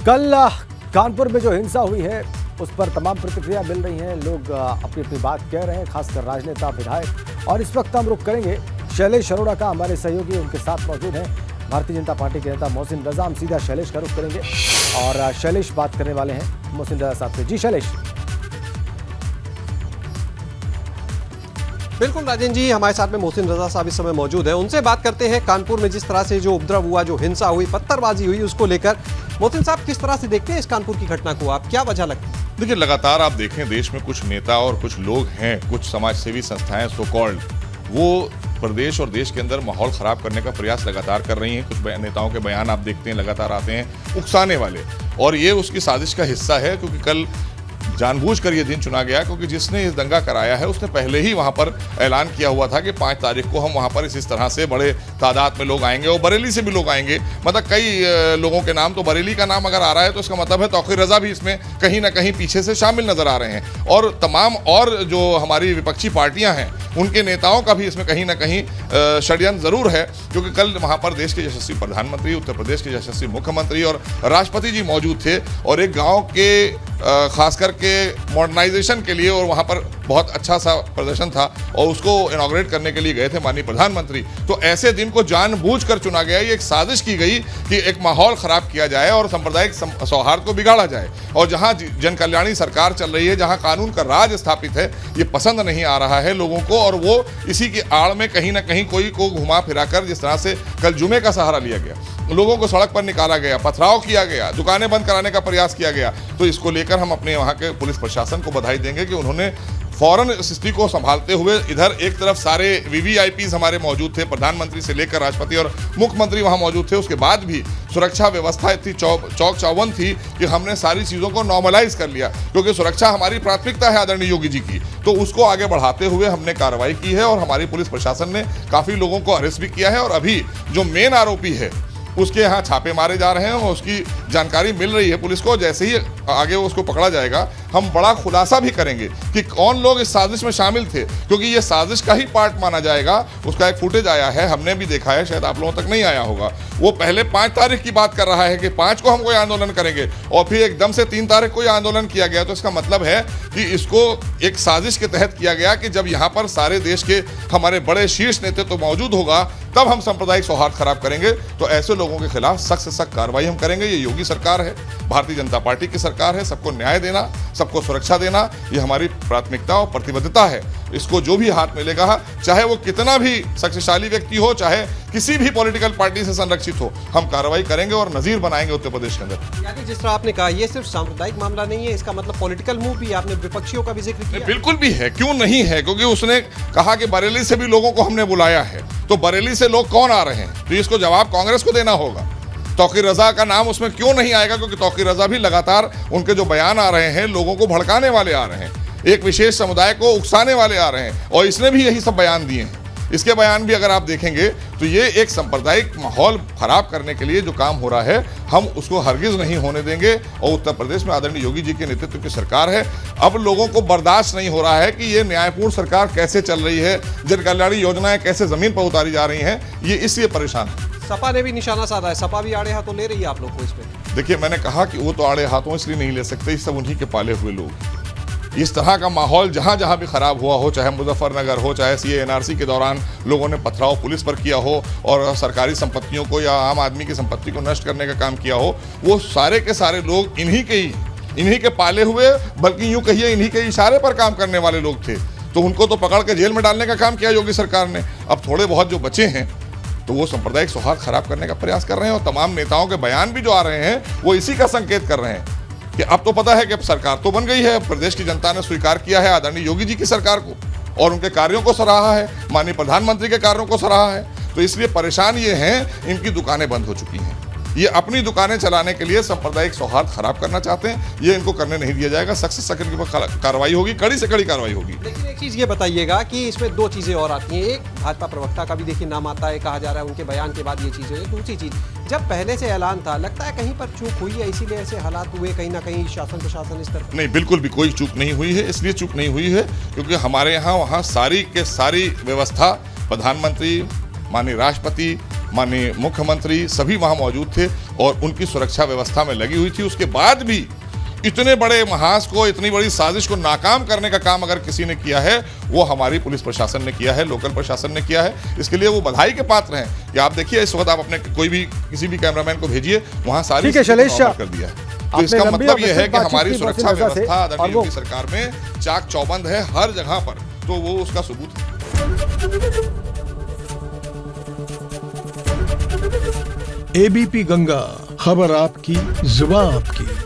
कल कानपुर में जो हिंसा हुई है उस पर तमाम प्रतिक्रिया मिल रही हैं। लोग अपनी अपनी बात कह रहे हैं, खासकर राजनेता, विधायक। और इस वक्त हम रुख करेंगे शैलेश अरोड़ा का, हमारे सहयोगी उनके साथ मौजूद हैं, भारतीय जनता पार्टी के नेता मोहसिन रजा। हम सीधा शैलेश का रुख करेंगे और शैलेश बात करने वाले हैं मोहसिन रजा साहब से। जी शैलेश। बिल्कुल राजेंद्र जी, हमारे साथ में मोहसिन रजा साहब इस समय मौजूद है। उनसे बात करते हैं कानपुर में जिस तरह से जो उपद्रव हुआ, जो हिंसा हुई, पत्थरबाजी हुई, उसको लेकर मोहसिन साहब किस तरह से देखते हैं इस कानपुर की घटना को? आप क्या वजह लगती है? देखिए, लगातार आप देखें देश में कुछ नेता और कुछ लोग हैं, कुछ समाजसेवी संस्थाएं सो कॉल्ड, वो प्रदेश और देश के अंदर माहौल खराब करने का प्रयास लगातार कर रही हैं। कुछ नेताओं के बयान आप देखते हैं लगातार आते हैं उकसाने वाले, और ये उसकी साजिश का हिस्सा है। क्योंकि कल जानबूझकर ये दिन चुना गया क्योंकि जिसने इस दंगा कराया है उसने पहले ही वहां पर ऐलान किया हुआ था कि 5 तारीख को हम वहां पर इस तरह से बड़े तादाद में लोग आएंगे और बरेली से भी लोग आएंगे। मतलब कई लोगों के नाम, तो बरेली का नाम अगर आ रहा है तो इसका मतलब है तौकीर रजा भी इसमें कहीं ना कहीं पीछे से शामिल नजर आ रहे हैं। और तमाम और जो हमारी विपक्षी पार्टियां हैं उनके नेताओं का भी इसमें कहीं ना कहीं षड्यंत्र जरूर है। क्योंकि कल वहां पर देश के यशस्वी प्रधानमंत्री, उत्तर प्रदेश के यशस्वी मुख्यमंत्री और राष्ट्रपति जी मौजूद थे, और एक गाँव के खास करके मॉडर्नाइजेशन के लिए, और वहां पर बहुत अच्छा सा प्रदर्शन था और उसको इनॉग्रेट करने के लिए गए थे माननीय प्रधानमंत्री। तो ऐसे दिन को जानबूझकर चुना गया। ये एक साजिश की गई कि एक माहौल खराब किया जाए और सांप्रदायिक सौहार्द को बिगाड़ा जाए। और जहां जन कल्याणी सरकार चल रही है, जहां कानून का राज स्थापित है, ये पसंद नहीं आ रहा है लोगों को। और वो इसी की आड़ में कहीं ना कहीं कोई को घुमा फिरा कर, जिस तरह से कल जुमे का सहारा लिया गया, लोगों को सड़क पर निकाला गया, पथराव किया गया, दुकानें बंद कराने का प्रयास किया गया, तो इसको लेकर हम अपने वहां के पुलिस प्रशासन को बधाई देंगे कि उन्होंने फौरन स्थिति को संभालते हुए, इधर एक तरफ सारे वीवीआईपीज हमारे मौजूद थे, प्रधानमंत्री से लेकर राष्ट्रपति और मुख्यमंत्री वहां मौजूद थे, उसके बाद भी सुरक्षा व्यवस्था इतनी चौक चौबंद थी कि हमने सारी चीजों को नॉर्मलाइज कर लिया। क्योंकि सुरक्षा हमारी प्राथमिकता है आदरणीय योगी जी की, तो उसको आगे बढ़ाते हुए हमने कार्रवाई की है। और हमारी पुलिस प्रशासन ने काफी लोगों को अरेस्ट भी किया है। और अभी जो मेन आरोपी है उसके यहाँ छापे मारे जा रहे हैं और उसकी जानकारी मिल रही है पुलिस को। जैसे ही आगे उसको पकड़ा जाएगा, हम बड़ा खुलासा भी करेंगे कि कौन लोग इस साजिश में शामिल थे, क्योंकि ये साजिश का ही पार्ट माना जाएगा। उसका एक फुटेज आया है, हमने भी देखा है, शायद आप लोगों तक नहीं आया होगा। वो पहले 5 तारीख की बात कर रहा है कि 5 को हम कोई आंदोलन करेंगे, और फिर एकदम से 3 तारीख को आंदोलन किया गया। तो इसका मतलब है कि इसको एक साजिश के तहत किया गया कि जब यहाँ पर सारे देश के हमारे बड़े शीर्ष नेतृत्व मौजूद होगा, तब हम सांप्रदायिक सौहार्द खराब करेंगे। तो ऐसे लोगों के खिलाफ सख्त से सख्त कार्रवाई हम करेंगे। ये योगी सरकार है, भारतीय जनता पार्टी की सरकार है। सबको न्याय देना, सबको सुरक्षा देना, ये हमारी प्राथमिकता और प्रतिबद्धता है। इसको जो भी हाथ मिलेगा, चाहे वो कितना भी शक्तिशाली व्यक्ति हो, चाहे किसी भी पॉलिटिकल पार्टी से संरक्षित हो, हम कार्रवाई करेंगे और नजीर बनाएंगे उत्तर प्रदेश के अंदर। यानी जिस तरह आपने कहा, ये सिर्फ सांप्रदायिक मामला नहीं है, इसका मतलब पॉलिटिकल मूव भी। आपने विपक्षियों का भी जिक्र किया। बिल्कुल भी है, क्यों नहीं है? क्योंकि उसने कहा कि बरेली से भी लोगों को हमने बुलाया है। तो बरेली से लोग कौन आ रहे हैं, तो इसको जवाब कांग्रेस को देना होगा। तौकीर रजा का नाम उसमें क्यों नहीं आएगा? क्योंकि तौकीर रजा भी लगातार उनके जो बयान आ रहे हैं, लोगों को भड़काने वाले आ रहे हैं, एक विशेष समुदाय को उकसाने वाले आ रहे हैं, और इसने भी यही सब बयान दिए हैं। इसके बयान भी अगर आप देखेंगे तो ये एक सांप्रदायिक माहौल खराब करने के लिए जो काम हो रहा है, हम उसको हरगिज नहीं होने देंगे। और उत्तर प्रदेश में आदरणीय योगी जी के नेतृत्व की सरकार है। अब लोगों को बर्दाश्त नहीं हो रहा है कि ये न्यायपूर्ण सरकार कैसे चल रही है, जन कल्याणी योजनाएं कैसे जमीन पर उतारी जा रही हैं, ये इसलिए परेशान है। सपा ने भी निशाना साधा है, सपा भी आड़े हाथों ले रही है आप लोग को इसमें। देखिए, मैंने कहा कि वो तो आड़े हाथों इसलिए नहीं ले सकते, सब उन्हीं के पाले हुए लोग। इस तरह का माहौल जहां जहां भी खराब हुआ हो, चाहे मुजफ्फरनगर हो, चाहे CA/NRC के दौरान लोगों ने पथराव पुलिस पर किया हो और सरकारी संपत्तियों को या आम आदमी की संपत्ति को नष्ट करने का काम किया हो, वो सारे के सारे लोग इन्हीं के पाले हुए, बल्कि यूं कहिए इन्हीं के इशारे पर काम करने वाले लोग थे। तो उनको तो पकड़ के जेल में डालने का काम किया योगी सरकार ने। अब थोड़े बहुत जो बचे हैं, तो वो सांप्रदायिक सौहार्द खराब करने का प्रयास कर रहे हैं। और तमाम नेताओं के बयान भी जो आ रहे हैं, वो इसी का संकेत कर रहे हैं कि अब तो पता है कि अब सरकार तो बन गई है, प्रदेश की जनता ने स्वीकार किया है आदरणीय योगी जी की सरकार को, और उनके कार्यों को सराहा है, माननीय प्रधानमंत्री के कार्यों को सराहा है। तो इसलिए परेशान ये हैं, इनकी दुकानें बंद हो चुकी हैं। ये अपनी दुकानें चलाने के लिए सांप्रदायिक सौहार्द खराब करना चाहते हैं। ये इनको करने नहीं दिया जाएगा। सख्त से सख्त इनके ऊपर कार्रवाई होगी, कड़ी से कड़ी कार्रवाई होगी। लेकिन एक चीज़ ये बताइएगा कि इसमें 2 चीज़ें और आती हैं। एक, भाजपा प्रवक्ता का भी देखिए नाम आता है, कहा जा रहा है उनके बयान के बाद ये चीज़ें हुई। दूसरी चीज़, जब पहले से ऐलान था, लगता है कहीं पर चूक हुई है, इसीलिए ऐसे हालात हुए, कहीं ना कहीं शासन प्रशासन इस तरफ। नहीं, बिल्कुल भी कोई चूक नहीं हुई है। इसलिए चूक नहीं हुई है क्योंकि हमारे यहाँ वहाँ सारी के सारी व्यवस्था, प्रधानमंत्री, माननीय राष्ट्रपति, माननीय मुख्यमंत्री सभी वहां मौजूद थे और उनकी सुरक्षा व्यवस्था में लगी हुई थी। उसके बाद भी इतने बड़े महास को, इतनी बड़ी साजिश को नाकाम करने का काम अगर किसी ने किया है, वो हमारी पुलिस प्रशासन ने किया है, लोकल प्रशासन ने किया है। इसके लिए वो बधाई के पात्र हैं कि आप देखिए इस वक्त आप अपने किसी भी कैमरामैन को भेजिए, वहां सारी ठीक है शैलेश, कर दिया है। तो इसका मतलब ये है कि हमारी सुरक्षा व्यवस्था आदरणीय योगी सरकार में चाक चौबंद है हर जगह पर, तो वो उसका सबूत है। एबीपी गंगा, खबर आपकी, जुबान आपकी।